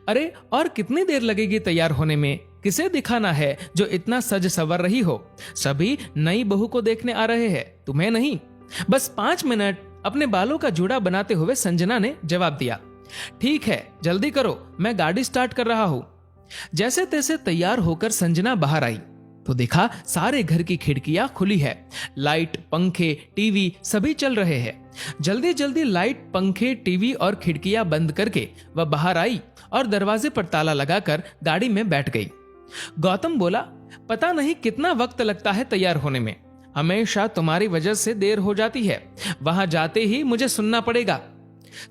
अरे और कितनी देर लगेगी तैयार होने में? किसे दिखाना है जो इतना सज सवर रही हो? सभी नई बहू को देखने आ रहे हैं, तुम्हें नहीं। बस 5 मिनट, अपने बालों का जूड़ा बनाते हुए संजना ने जवाब दिया। ठीक है, जल्दी करो, मैं गाड़ी स्टार्ट कर रहा हूं। जैसे तैसे तैयार होकर संजना बाहर आई तो देखा सारे घर की खिड़कियां खुली है। लाइट, पंखे, टीवी सभी चल रहे हैं। जल्दी जल्दी लाइट, पंखे, टीवी और खिड़कियां बंद करके वह बाहर आई और दरवाजे पर ताला लगाकर गाड़ी में बैठ गई। गौतम बोला, पता नहीं कितना वक्त लगता है तैयार होने में। हमेशा तुम्हारी वजह से देर हो जाती है। वहां जाते ही मुझे सुनना पड़ेगा।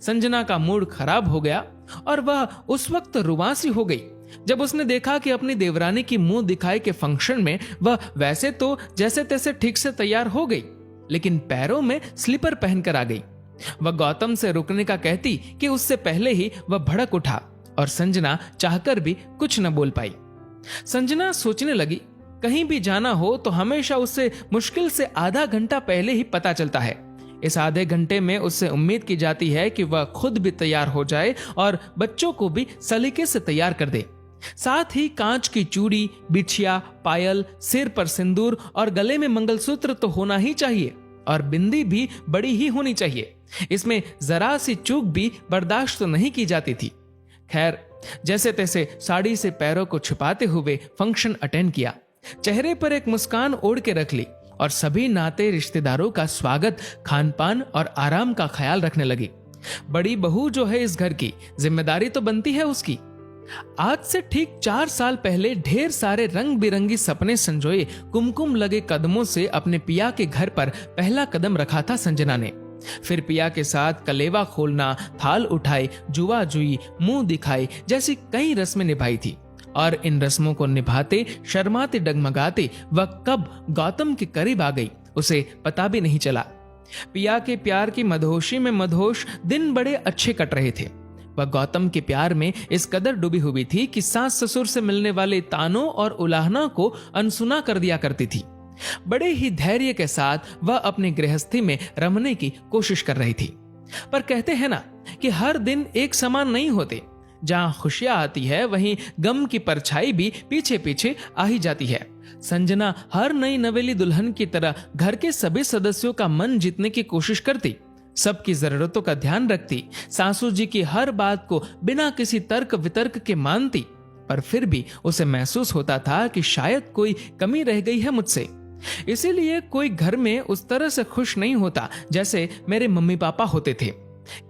संजना का मूड खराब हो गया और वह उस वक्त रुआंसी हो गई जब उसने देखा कि अपनी देवरानी की मुंह दिखाई के फंक्शन में वह वैसे तो जैसे तैसे ठीक से तैयार हो गई, लेकिन पैरों में स्लीपर पहनकर आ गई। वह गौतम से रुकने का कहती कि उससे पहले ही वह भड़क उठा और संजना चाहकर भी कुछ न बोल पाई। संजना सोचने लगी, कहीं भी जाना हो तो हमेशा उससे मुश्किल से आधा घंटा पहले ही पता चलता है। इस आधे घंटे में उससे उम्मीद की जाती है कि वह खुद भी तैयार हो जाए और बच्चों को भी सलीके से तैयार कर दे। साथ ही कांच की चूड़ी, बिछिया, पायल, सिर पर सिंदूर और गले में मंगलसूत्र तो होना ही चाहिए और बिंदी भी बड़ी ही होनी चाहिए। इसमें जरा सी चूक भी बर्दाश्त तो नहीं की जाती थी। खैर, जैसे तैसे साड़ी से पैरों को छुपाते हुए फंक्शन अटेंड किया। चेहरे पर एक मुस्कान ओढ़ के रख ली और सभी नाते रिश्तेदारों का स्वागत, खान पान और आराम का ख्याल रखने लगी। बड़ी बहू जो है इस घर की, जिम्मेदारी तो बनती है उसकी। आज से ठीक 4 साल पहले ढेर सारे रंग बिरंगी सपने संजोए कुमकुम लगे कदमों से अपने पिया के घर पर पहला कदम रखा था संजना ने। फिर पिया के साथ कलेवा खोलना, थाल उठाई, जुआ जुई, मुंह दिखाई जैसी कई रस्में निभाई थी और इन रस्मों को निभाते, शर्माते, डगमगाते वह कब गौतम के करीब आ गई उसे पता भी नहीं चला। पिया के प्यार की मदहोशी में मदहोश दिन बड़े अच्छे कट रहे थे। वह गौतम के प्यार में इस कदर डूबी हुई थी कि सास ससुर से मिलने वाले तानों और उलाहना को अनसुना कर दिया करती थी। बड़े ही धैर्य के साथ वह अपनी गृहस्थी में रमने की कोशिश कर रही थी। पर कहते हैं ना कि हर दिन एक समान नहीं होते। जहां खुशियां आती है वहीं गम की परछाई भी पीछे पीछे आ ही जाती है। संजना हर नई नवेली दुल्हन की तरह घर के सभी सदस्यों का मन जीतने की कोशिश करती, सबकी जरूरतों का ध्यान रखती, सासू जी की हर बात को बिना किसी तर्क वितर्क के मानती। पर फिर भी उसे महसूस होता था कि शायद कोई कमी रह गई है मुझसे। इसीलिए कोई घर में उस तरह से खुश नहीं होता जैसे मेरे मम्मी पापा होते थे।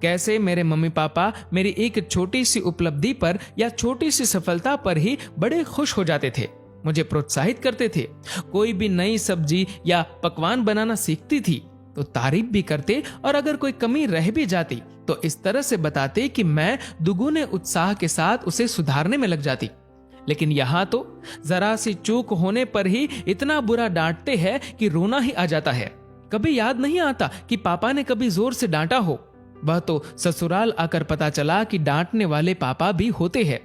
कैसे मेरे मम्मी पापा मेरी एक छोटी सी उपलब्धि पर या छोटी सी सफलता पर ही बड़े खुश हो जाते थे, मुझे प्रोत्साहित करते थे। कोई भी नई सब्जी या पकवान बनाना सीखती थी तो तारीफ भी करते और अगर कोई कमी रह भी जाती तो इस तरह से बताते कि मैं दुगुने उत्साह के साथ उसे सुधारने में लग जाती। लेकिन यहाँ तो जरा सी चूक होने पर ही इतना बुरा डांटते हैं कि रोना ही आ जाता है। कभी याद नहीं आता कि पापा ने कभी जोर से डांटा हो। वह तो ससुराल आकर पता चला कि डांटने वाले पापा भी होते हैं।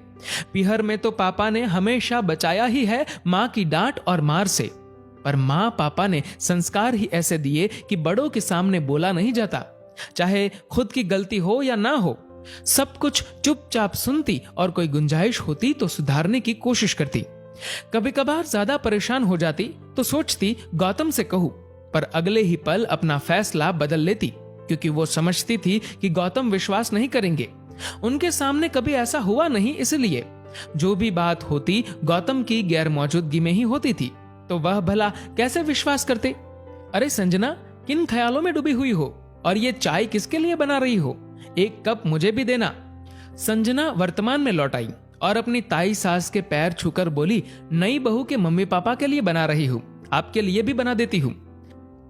पीहर में तो पापा ने हमेशा बचाया ही है माँ की डांट और मार से। पर माँ पापा ने संस्कार ही ऐसे दिए कि बड़ों के सामने बोला नहीं जाता, चाहे खुद की गलती हो या ना हो। सब कुछ चुपचाप सुनती और कोई गुंजाइश होती तो सुधारने की कोशिश करती। कभी कभार ज्यादा परेशान हो जाती तो सोचती गौतम से कहूं, पर अगले ही पल अपना फैसला बदल लेती क्योंकि वो समझती थी कि गौतम विश्वास नहीं करेंगे। उनके सामने कभी ऐसा हुआ नहीं, इसलिए जो भी बात होती गौतम की गैर मौजूदगी में ही होती थी, तो वह भला कैसे विश्वास करते। अरे संजना, किन ख्यालों में डूबी हुई हो और ये चाय किसके लिए बना रही हो? एक कप मुझे भी देना। संजना वर्तमान में लौट आई और अपनी ताई सास के पैर छूकर बोली, नई बहू के मम्मी पापा के लिए बना रही हूँ, आपके लिए भी बना देती हूँ।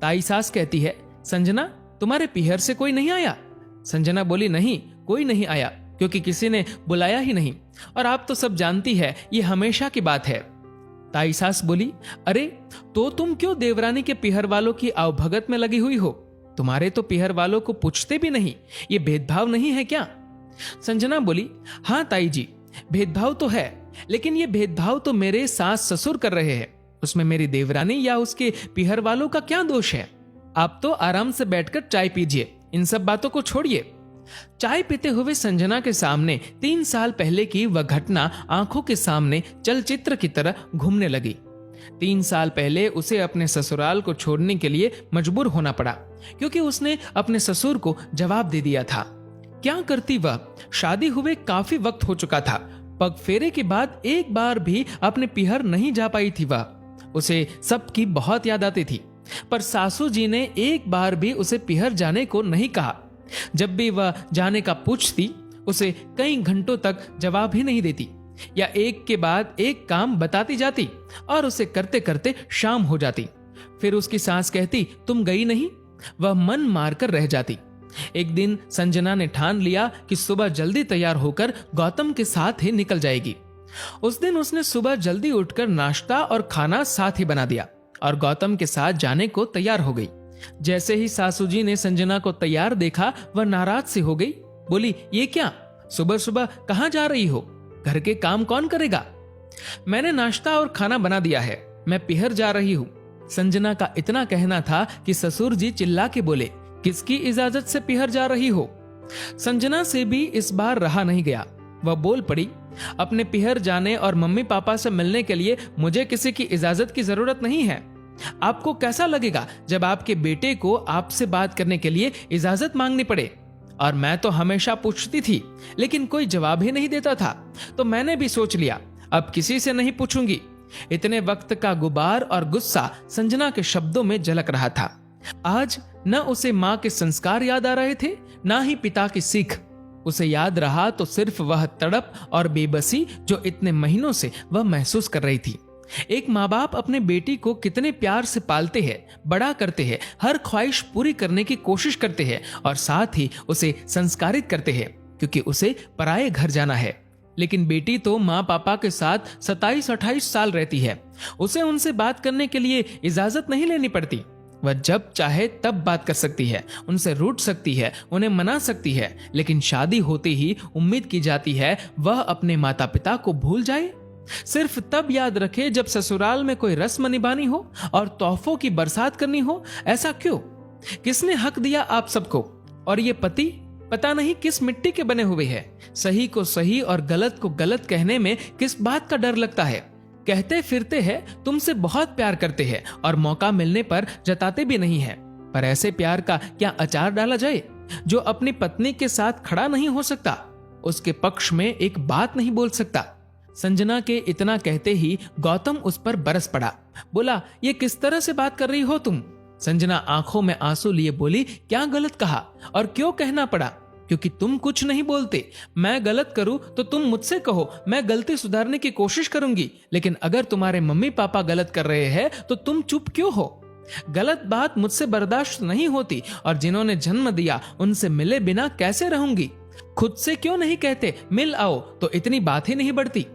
ताई सास कहती है, संजना तुम्हारे पीहर से कोई नहीं आया? संजना बोली, नहीं, कोई नहीं आया क्योंकि किसी ने बुलाया ही नहीं और आप तो सब जानती है ये हमेशा की बात है। ताई सास बोली, अरे तो तुम क्यों देवरानी के पीहर वालों की आवभगत में लगी हुई हो? तुम्हारे तो पीहर वालों को पूछते भी नहीं, ये भेदभाव नहीं है क्या? संजना बोली, हाँ ताई जी, भेदभाव तो है, लेकिन ये भेदभाव तो मेरे सास ससुर कर रहे हैं, उसमें मेरी देवरानी या उसके पीहर वालों का क्या दोष है? आप तो आराम से बैठकर चाय पीजिए, इन सब बातों को छोड़िए। चाय पीते हुए संजना के सामने 3 साल पहले की वह घटना आंखों के सामने चलचित्र की तरह घूमने लगी। 3 साल पहले उसे अपने ससुराल को छोड़ने के लिए मजबूर होना पड़ा, क्योंकि उसने अपने ससुर को जवाब दे दिया था। क्या करती वह? शादी हुए काफी वक्त हो चुका था। पग फेरे के बाद एक बार भी अपने पिहर नहीं जा पाई थी वह। उसे सबकी बहुत याद आती थी, पर सासू जी ने एक बार भी उसे पिहर जाने को नहीं कहा। जब भी वह जाने का पूछती, उसे कई घंटों तक जवाब ही नहीं देती, या एक के बाद एक काम बताती जाती और उसे करते करते शाम हो जाती। फिर उसकी सास कहती, तुम गई नहीं? वह मन मारकर रह जाती। एक दिन संजना ने ठान लिया कि सुबह जल्दी तैयार होकर गौतम के साथ ही निकल जाएगी। उस दिन उसने सुबह जल्दी उठकर नाश्ता और खाना साथ ही बना दिया और गौतम के साथ जाने को तैयार हो गई। जैसे ही सासू जी ने संजना को तैयार देखा, वह नाराज सी हो गई। बोली, ये क्या, सुबह सुबह कहां जा रही हो? घर के काम कौन करेगा? मैंने नाश्ता और खाना बना दिया है, मैं पिहर जा रही हूँ। संजना का इतना कहना था कि ससुर जी चिल्ला के बोले, किसकी इजाजत से पिहर जा रही हो? संजना से भी इस बार रहा नहीं गया। वह बोल पड़ी, अपने पिहर जाने और मम्मी पापा से मिलने के लिए मुझे किसी की इजाजत की जरूरत नहीं है। आपको कैसा लगेगा जब आपके बेटे को आपसे बात करने के लिए इजाजत मांगनी पड़े? और मैं तो हमेशा पूछती थी, लेकिन कोई जवाब ही नहीं देता था, तो मैंने भी सोच लिया अब किसी से नहीं पूछूंगी। इतने वक्त का गुबार और गुस्सा संजना के शब्दों में झलक रहा था। आज न उसे माँ के संस्कार याद आ रहे थे, ना ही पिता की सीख। उसे याद रहा तो सिर्फ वह तड़प और बेबसी जो इतने महीनों से वह महसूस कर रही थी। एक माँ बाप अपने बेटी को कितने प्यार से पालते हैं, बड़ा करते हैं, हर ख्वाहिश पूरी करने की कोशिश करते हैं और साथ ही उसे संस्कारित करते हैं, क्योंकि उसे पराये घर जाना है। लेकिन बेटी तो माँ पापा के साथ 27-28 साल रहती है। उसे उनसे बात करने के लिए इजाजत नहीं लेनी पड़ती। वह जब चाहे तब बात कर सकती है, उनसे रूठ सकती है, उन्हें मना सकती है, लेकिन शादी होते ही उम्मीद की जाती है वह अपने माता पिता को भूल जाए। सिर्फ तब याद रखे जब ससुराल में कोई रस्म निभानी हो और तोहफों की बरसात करनी हो। ऐसा क्यों? किसने हक दिया आप सबको? और ये पति पता नहीं किस मिट्टी के बने हुए हैं। सही को सही और गलत को गलत कहने में किस बात का डर लगता है? कहते फिरते हैं तुमसे बहुत प्यार करते हैं और मौका मिलने पर जताते भी नहीं है, पर ऐसे प्यार का क्या अचार डाला जाए? जो अपनी पत्नी के साथ खड़ा नहीं हो सकता, उसके पक्ष में एक बात नहीं बोल सकता। संजना के इतना कहते ही गौतम उस पर बरस पड़ा। बोला, ये किस तरह से बात कर रही हो तुम? संजना आंखों में आंसू लिए बोली, क्या गलत कहा और क्यों कहना पड़ा? क्योंकि तुम कुछ नहीं बोलते। मैं गलत करूं तो तुम मुझसे कहो, मैं गलती सुधारने की कोशिश करूंगी। लेकिन अगर तुम्हारे मम्मी पापा गलत कर रहे हैं तो तुम चुप क्यों हो? गलत बात मुझसे बर्दाश्त नहीं होती, और जिन्होंने जन्म दिया उनसे मिले बिना कैसे रहूंगी? खुद से क्यों नहीं कहते मिल आओ, तो इतनी बात ही नहीं बढ़ती।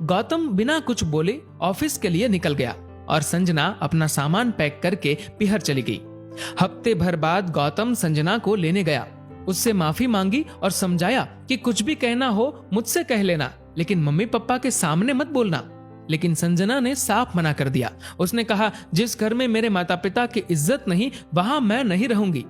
गौतम बिना कुछ बोले ऑफिस के लिए निकल गया और संजना अपना सामान पैक करके पिहर चली गई। हफ्ते भर बाद गौतम संजना को लेने गया, उससे माफी मांगी और समझाया कि कुछ भी कहना हो मुझसे कह लेना, लेकिन मम्मी पापा के सामने मत बोलना। लेकिन संजना ने साफ मना कर दिया। उसने कहा, जिस घर में मेरे माता पिता की इज्जत नहीं, वहां मैं नहीं रहूंगी।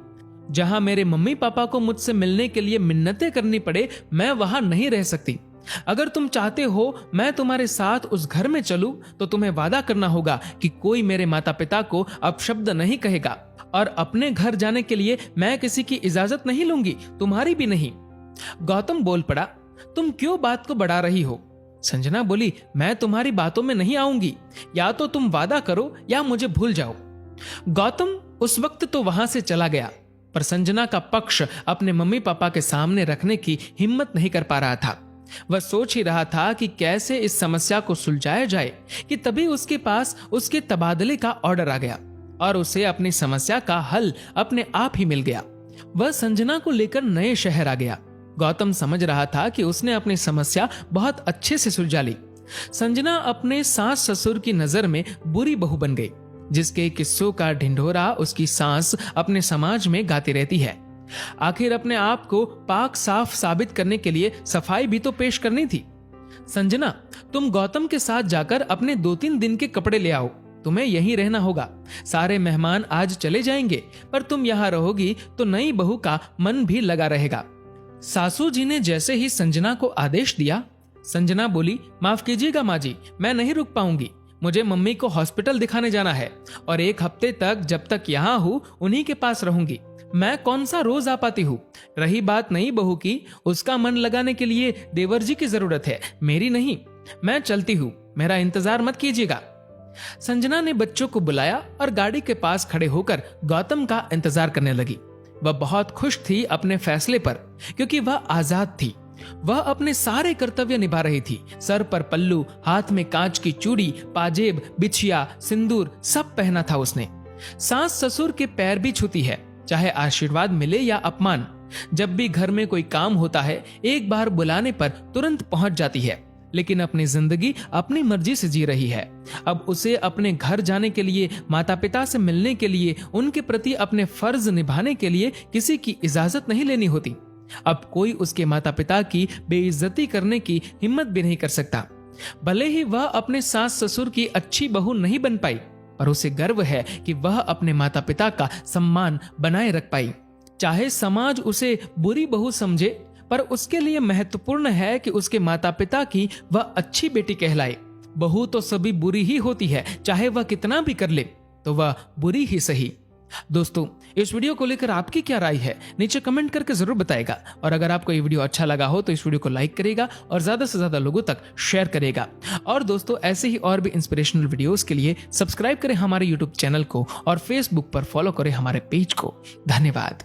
जहां मेरे मम्मी पापा को मुझसे मिलने के लिए मिन्नतें करनी पड़े, मैं वहां नहीं रह सकती। अगर तुम चाहते हो मैं तुम्हारे साथ उस घर में चलूं, तो तुम्हें वादा करना होगा कि कोई मेरे माता पिता को अपशब्द नहीं कहेगा, और अपने घर जाने के लिए मैं किसी की इजाजत नहीं लूंगी, तुम्हारी भी नहीं। गौतम बोल पड़ा, तुम क्यों बात को बढ़ा रही हो? संजना बोली, मैं तुम्हारी बातों में नहीं आऊंगी, या तो तुम वादा करो या मुझे भूल जाओ। गौतम उस वक्त तो वहां से चला गया, पर संजना का पक्ष अपने मम्मी पापा के सामने रखने की हिम्मत नहीं कर पा रहा था। वह सोच ही रहा था कि कैसे इस समस्या को सुलझाया जाए कि तभी उसके पास उसके तबादले का ऑर्डर आ गया और उसे अपनी समस्या का हल अपने आप ही मिल गया। वह संजना को लेकर नए शहर आ गया। गौतम समझ रहा था कि उसने अपनी समस्या बहुत अच्छे से सुलझा ली। संजना अपने सास ससुर की नजर में बुरी बहू बन गई, जिसके किस्सों का ढिंढोरा उसकी सास अपने समाज में गाती रहती है। आखिर अपने आप को पाक साफ साबित करने के लिए सफाई भी तो पेश करनी थी। संजना, तुम गौतम के साथ जाकर अपने 2-3 दिन के कपड़े ले आओ, तुम्हें यहीं रहना होगा। सारे मेहमान आज चले जाएंगे, पर तुम यहाँ रहोगी तो नई बहू का मन भी लगा रहेगा। सासू जी ने जैसे ही संजना को आदेश दिया, संजना बोली, माफ कीजिएगा माँ जी, मैं नहीं रुक पाऊंगी। मुझे मम्मी को हॉस्पिटल दिखाने जाना है और 1 हफ्ते तक जब तक यहाँ हूँ उन्हीं के पास रहूंगी। मैं कौन सा रोज आ पाती हूँ। रही बात नई बहू की, उसका मन लगाने के लिए देवर जी की जरूरत है, मेरी नहीं। मैं चलती हूँ, मेरा इंतजार मत कीजिएगा। संजना ने बच्चों को बुलाया और गाड़ी के पास खड़े होकर गौतम का इंतजार करने लगी। वह बहुत खुश थी अपने फैसले पर, क्योंकि वह आजाद थी। वह अपने सारे कर्तव्य निभा रही थी। सर पर पल्लू, हाथ में कांच की चूड़ी, पाजेब, बिछिया, सिंदूर सब पहना था उसने। सास ससुर के पैर भी छूती है, चाहे आशीर्वाद मिले या अपमान। जब भी घर में कोई काम होता है, एक बार बुलाने पर तुरंत पहुंच जाती है, लेकिन अपनी जिंदगी अपनी मर्जी से जी रही है। अब उसे अपने घर जाने के लिए, माता पिता से मिलने के लिए, उनके प्रति अपने फर्ज निभाने के लिए किसी की इजाजत नहीं लेनी होती। अब कोई उसके माता पिता की बेइज्जती करने की हिम्मत भी नहीं कर सकता। भले ही वह अपने सास ससुर की अच्छी बहू नहीं बन पाई, पर उसे गर्व है कि वह अपने माता पिता का सम्मान बनाए रख पाई। चाहे समाज उसे बुरी बहू समझे, पर उसके लिए महत्वपूर्ण है कि उसके माता पिता की वह अच्छी बेटी कहलाए। बहू तो सभी बुरी ही होती है, चाहे वह कितना भी कर ले तो वह बुरी ही सही। दोस्तों, इस वीडियो को लेकर आपकी क्या राय है, नीचे कमेंट करके जरूर बताएगा। और अगर आपको ये वीडियो अच्छा लगा हो तो इस वीडियो को लाइक करेगा और ज्यादा से ज्यादा लोगों तक शेयर करेगा। और दोस्तों, ऐसे ही और भी इंस्पिरेशनल वीडियोस के लिए सब्सक्राइब करें हमारे यूट्यूब चैनल को और फेसबुक पर फॉलो करें हमारे पेज को। धन्यवाद।